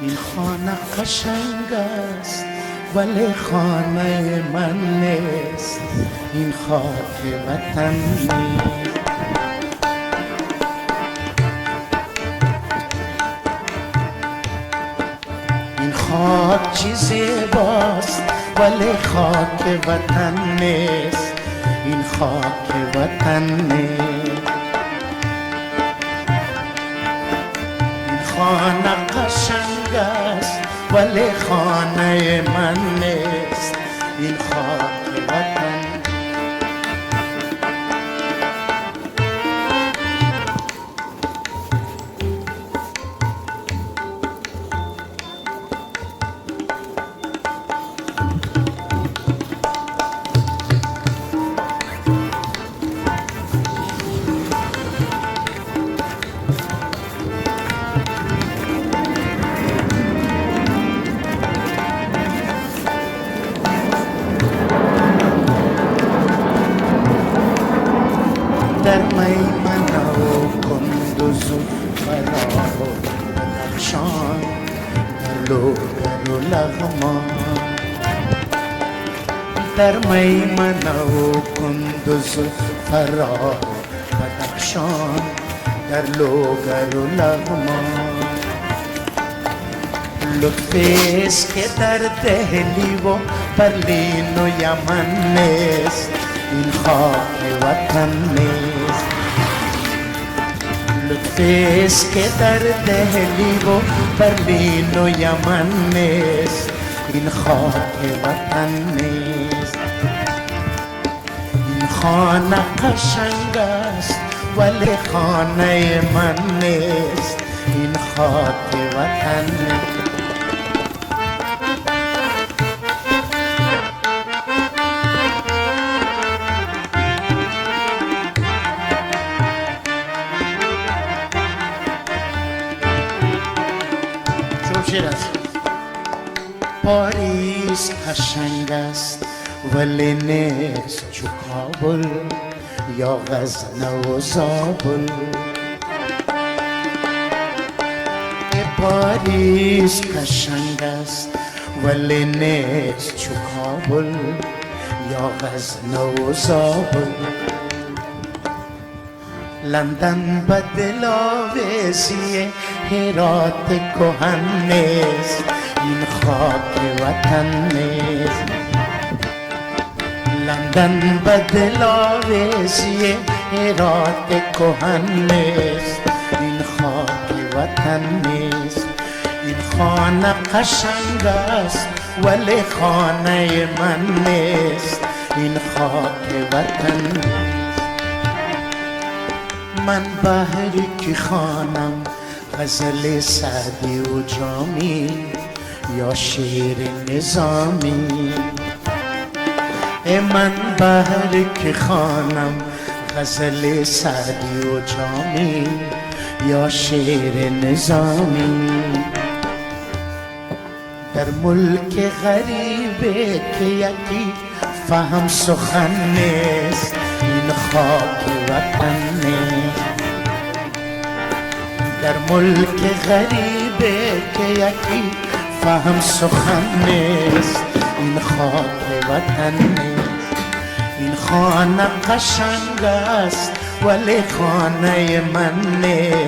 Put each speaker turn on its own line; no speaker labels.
این خانه قشنگ است ولی خانه من نیست، این خاک وطن نیست. این خاک چی زیباست ولی خاک وطن نیست، این خاک وطن نیست. این خانه قشنگ است ولی خانه من نیست، این خاک وطن. در میمنه و کندوز و فراه و بدخشان، در لوگر و لغمان. در میمنه و کندوز و فراه و بدخشان، در لوگر و لغمان. لطفیست که در دهلی و برلین و یمن نیست، این خاک وطن نیست. لطفیست که در دهلی و برلین و یمن نیست، این خاک وطن نیست. این خانه قشنگ است ولی خانه من نیست، این خاک وطن نیست. پاریس قشنگ است ولی نیست چو کابل یا غزنه و زابل. پاریس قشنگ است ولی نیست چو کابل یا غزنه و زابل. لندن به دلاویزی هرات کهن نیست، این خاک وطن نیست. لندن به دلاویزی هرات کهن نیست، این خاک وطن نیست. این خانه قشنگ است ولی خانه من نیست، این خاک وطن نیست. من بهری که خوانم غزل سعدی و جامی یا شعر نظامی. من بهری که خوانم غزل سعدی و جامی یا شعر نظامی. در ملک غریبه که یکی فهم سخن نیست، این خاک وطن نیست. در ملک غریبه که یکی فهم سخن نیست، این خاک وطن نیست. این خانه قشنگ است ولی خانه من نیست،